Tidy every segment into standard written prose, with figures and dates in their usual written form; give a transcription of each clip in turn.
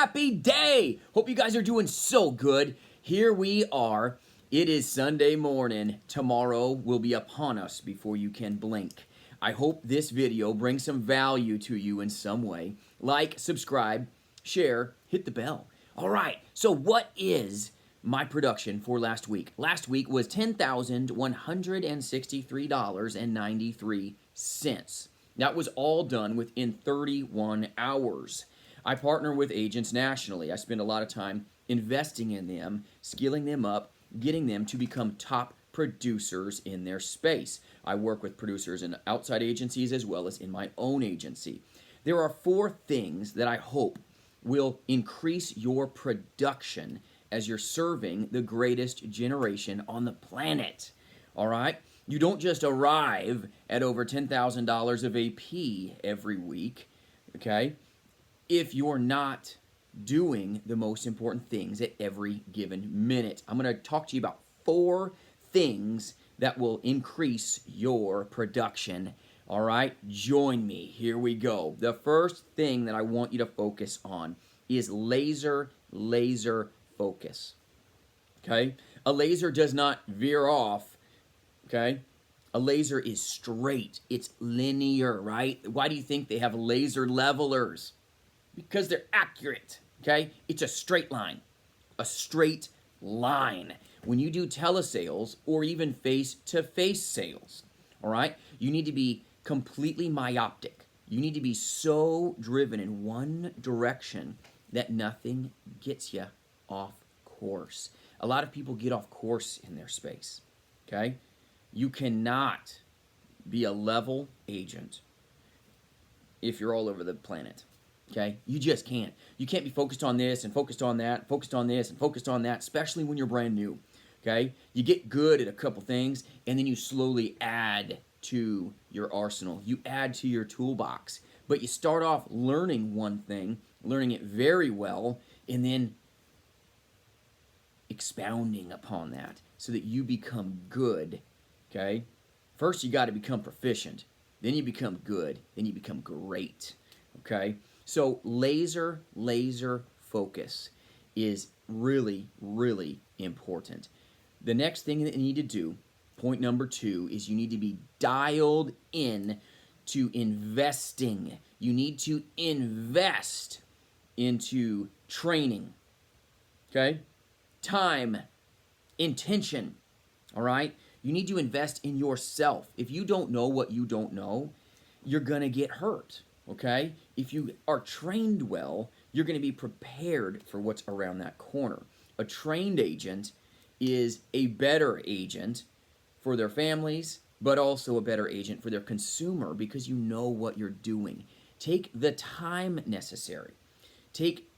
happy day. Hope you guys are doing so good. Here we are. It is Sunday morning. Tomorrow will be upon us before you can blink. I hope this video brings some value to you in some way. Like, subscribe, share, hit the bell. All right, so what is my production for last week? Last week was $10,163.93. That was all done within 31 hours. I partner with agents nationally. I spend a lot of time investing in them, skilling them up, getting them to become top producers in their space. I work with producers in outside agencies as well as in my own agency. There are 4 things that I hope will increase your production as you're serving the greatest generation on the planet. All right? You don't just arrive at over $10,000 of AP every week, okay, if you're not doing the most important things at every given minute. I'm going to talk to you about 4 things that will increase your production. All right, join me. Here we go. The first thing that I want you to focus on is laser focus. Okay? A laser does not veer off. Okay? A laser is straight. It's linear, right? Why do you think they have laser levelers? Because they're accurate. Okay? It's a straight line. A straight line. When you do telesales or even face-to-face sales, all right, you need to be completely myopic. You need to be so driven in one direction that nothing gets you off course. A lot of people get off course in their space, okay? You cannot be a level agent if you're all over the planet. Okay? You just can't. You can't be focused on this and focused on that, focused on this and focused on that, especially when you're brand new. Okay? You get good at a couple things and then you slowly add to your arsenal. You add to your toolbox. But you start off learning one thing, learning it very well, and then expounding upon that so that you become good. Okay? First you got to become proficient. Then you become good. Then you become great. Okay? So laser focus is really important. The next thing that you need to do, point number 2, is you need to be dialed in to investing. You need to invest into training, okay? Time, intention, all right? You need to invest in yourself. If you don't know what you don't know, you're going to get hurt. Okay? If you are trained well, you're going to be prepared for what's around that corner. A trained agent is a better agent for their families, but also a better agent for their consumer because you know what you're doing. Take the time necessary. Take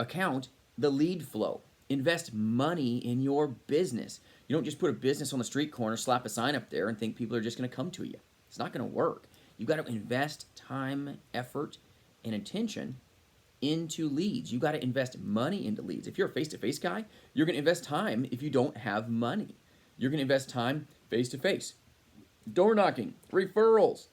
account the lead flow. Invest money in your business. You don't just put a business on the street corner, slap a sign up there, and think people are just going to come to you. It's not going to work. You've got to invest time, effort, and attention into leads. You've got to invest money into leads. If you're a face-to-face guy, you're going to invest time if you don't have money. You're going to invest time face-to-face. Door knocking, referrals,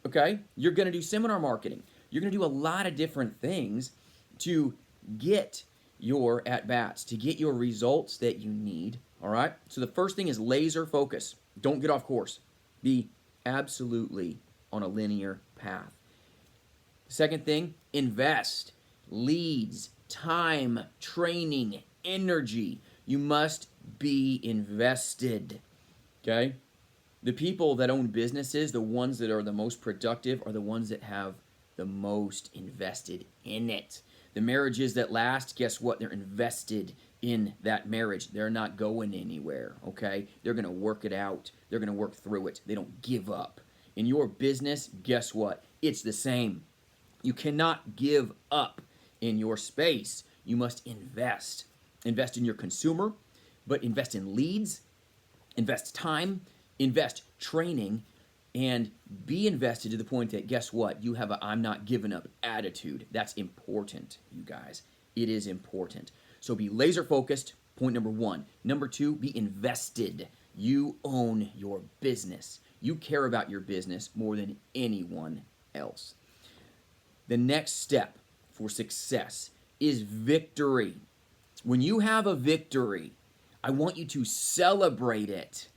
okay? You're going to do seminar marketing. You're going to do a lot of different things to get your at-bats, to get your results that you need, all right? So the first thing is laser focus. Don't get off course. Be absolutely on a linear path. Second thing, invest. Leads, time, training, energy. You must be invested. Okay? The people that own businesses, the ones that are the most productive, are the ones that have the most invested in it. The marriages that last, guess what? They're invested in that marriage. They're not going anywhere, okay? They're going to work it out. They're going to work through it. They don't give up. In your business, guess what? It's the same. You cannot give up in your space. You must invest. Invest in your consumer, but invest in leads, invest time, invest training, and be invested to the point that, guess what? You have a I'm not giving up attitude. That's important, you guys. It is important. So be laser focused, point number 1. Number 2, be invested. You own your business. You care about your business more than anyone else. The next step for success is victory. When you have a victory, I want you to celebrate it.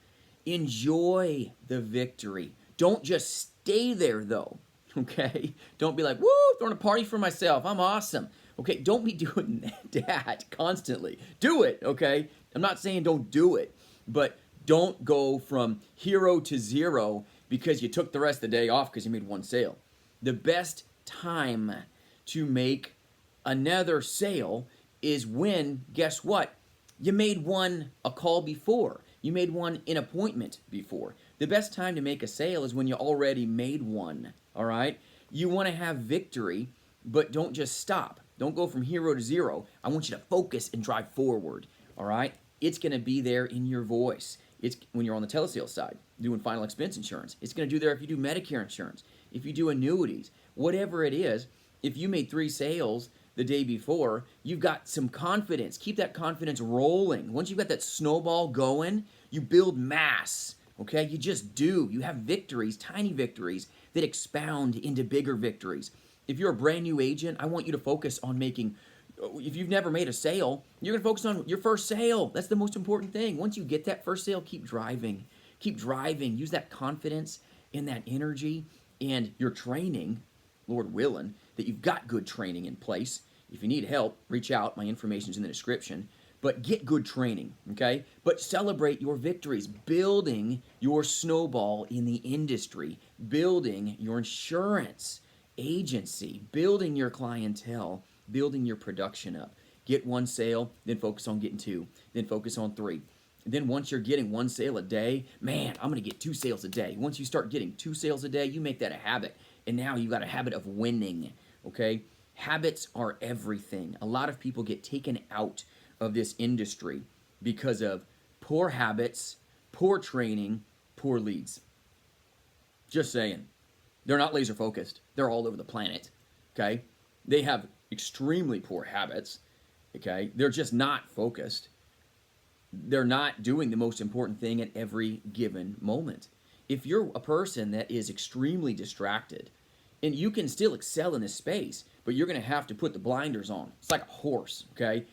Enjoy the victory. Don't just stay there though, okay? Don't be like, woo, throwing a party for myself. I'm awesome. Okay, don't be doing that constantly. Do it, okay? I'm not saying don't do it, but don't go from hero to zero because you took the rest of the day off because you made one sale. The best time to make another sale is when, guess what? You made a call before. You made an appointment before. The best time to make a sale is when you already made one, all right? You want to have victory, but don't just stop. Don't go from hero to zero. I want you to focus and drive forward, all right? It's going to be there in your voice. It's when you're on the telesales side, doing final expense insurance. It's going to do there if you do Medicare insurance, if you do annuities, whatever it is. If you made 3 sales the day before, you've got some confidence. Keep that confidence rolling. Once you've got that snowball going, you build mass, okay? You just do. You have victories, tiny victories that expound into bigger victories. If you're a brand new agent, I want you to focus on making, if you've never made a sale, you're going to focus on your first sale. That's the most important thing. Once you get that first sale, keep driving. Keep driving. Use that confidence and that energy and your training, Lord willing, that you've got good training in place. If you need help, reach out. My information's in the description. But get good training, okay? But celebrate your victories, building your snowball in the industry, building your insurance agency, building your clientele, building your production up. Get 1 sale, then focus on getting 2, then focus on 3. Then once you're getting 1 sale a day, man, I'm going to get 2 sales a day. Once you start getting 2 sales a day, you make that a habit. And now you've got a habit of winning, okay? Habits are everything. A lot of people get taken out of this industry because of poor habits, poor training, poor leads. Just saying. They're not laser focused. They're all over the planet, okay? They have extremely poor habits, okay? They're just not focused. They're not doing the most important thing at every given moment. If you're a person that is extremely distracted, and you can still excel in this space, but you're going to have to put the blinders on. It's like a horse, okay?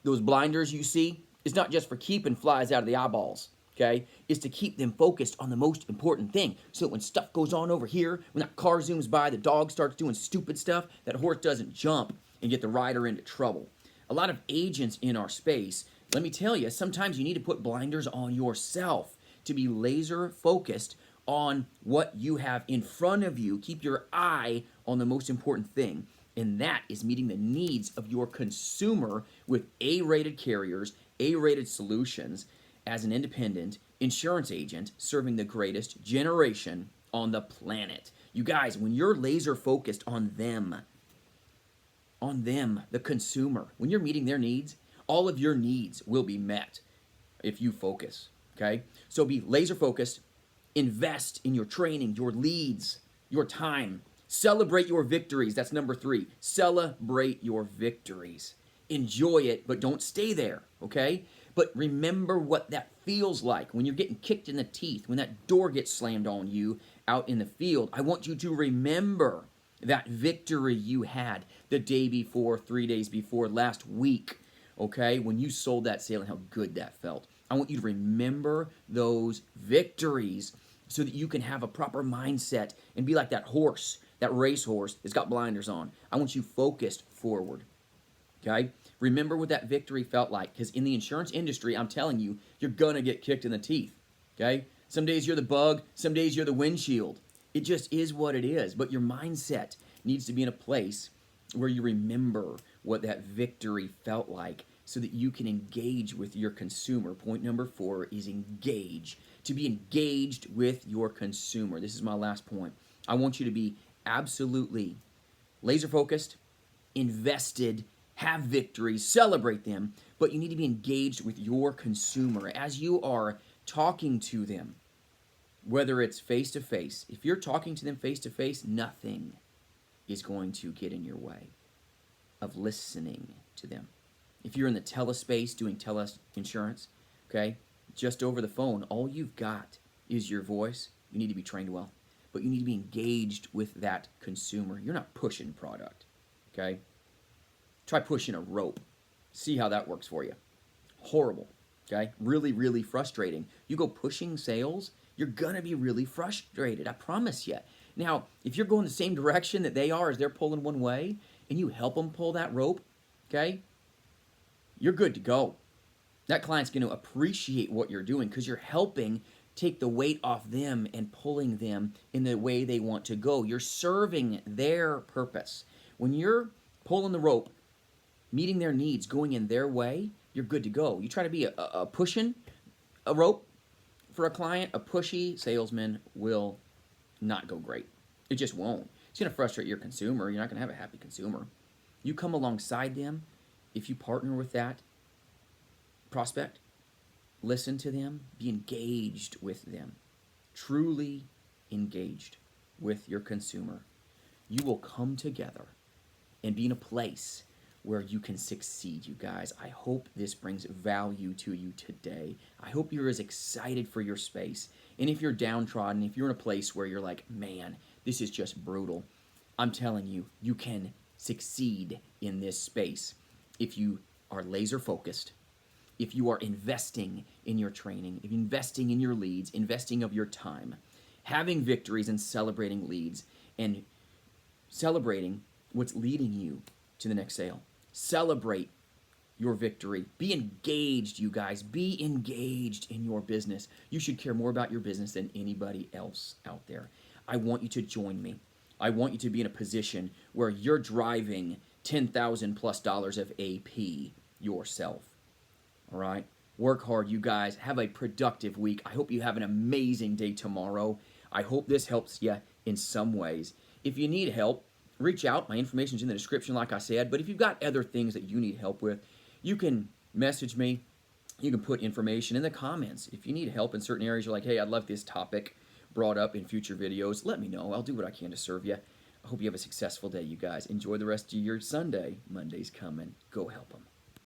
Those blinders you see, it's not just for keeping flies out of the eyeballs, okay? It's to keep them focused on the most important thing. So that when stuff goes on over here, when that car zooms by, the dog starts doing stupid stuff, that horse doesn't jump and get the rider into trouble. A lot of agents in our space, let me tell you, sometimes you need to put blinders on yourself to be laser focused on what you have in front of you. Keep your eye on the most important thing, and that is meeting the needs of your consumer with A-rated carriers, A-rated solutions as an independent insurance agent serving the greatest generation on the planet. You guys, when you're laser focused on them, the consumer, when you're meeting their needs, all of your needs will be met if you focus, okay? So be laser focused. Invest in your training, your leads, your time. Celebrate your victories. That's number 3. Celebrate your victories. Enjoy it, but don't stay there, okay? But remember what that feels like when you're getting kicked in the teeth, when that door gets slammed on you out in the field. I want you to remember that victory you had the day before, 3 days before, last week, okay? When you sold that sale and how good that felt. I want you to remember those victories so that you can have a proper mindset and be like that horse, that racehorse that's got blinders on. I want you focused forward, okay? Remember what that victory felt like, because in the insurance industry, I'm telling you, you're going to get kicked in the teeth, okay? Some days you're the bug, some days you're the windshield. It just is what it is, but your mindset needs to be in a place where you remember what that victory felt like so that you can engage with your consumer. Point number 4 is engage. To be engaged with your consumer. This is my last point. I want you to be absolutely laser focused, invested, have victories, celebrate them, but you need to be engaged with your consumer as you are talking to them, whether it's face to face. If you're talking to them face to face, nothing is going to get in your way of listening to them. If you're in the telespace doing insurance, okay, just over the phone, all you've got is your voice. You need to be trained well, but you need to be engaged with that consumer. You're not pushing product, okay? Try pushing a rope. See how that works for you. Horrible. Okay? Really, really frustrating. You go pushing sales, you're going to be really frustrated. I promise you. Now, if you're going the same direction that they are as they're pulling one way, and you help them pull that rope, okay, you're good to go. That client's going to appreciate what you're doing because you're helping take the weight off them and pulling them in the way they want to go. You're serving their purpose. When you're pulling the rope, meeting their needs, going in their way, you're good to go. You try to be a pushing a rope for a client, a pushy salesman will not go great. It just won't. It's going to frustrate your consumer. You're not going to have a happy consumer. You come alongside them. If you partner with that prospect, listen to them, be engaged with them, truly engaged with your consumer, you will come together and be in a place where you can succeed, you guys. I hope this brings value to you today. I hope you're as excited for your space. And if you're downtrodden, if you're in a place where you're like, man, this is just brutal, I'm telling you, you can succeed in this space if you are laser focused, if you are investing in your training, if investing in your leads, investing of your time, having victories and celebrating leads, and celebrating what's leading you to the next sale. Celebrate your victory. Be engaged, you guys. Be engaged in your business. You should care more about your business than anybody else out there. I want you to join me. I want you to be in a position where you're driving $10,000+ of AP yourself. All right? Work hard, you guys. Have a productive week. I hope you have an amazing day tomorrow. I hope this helps you in some ways. If you need help, reach out. My information's in the description, like I said. But if you've got other things that you need help with, you can message me. You can put information in the comments. If you need help in certain areas, you're like, hey, I'd love this topic brought up in future videos, let me know. I'll do what I can to serve you. I hope you have a successful day, you guys. Enjoy the rest of your Sunday. Monday's coming. Go help them.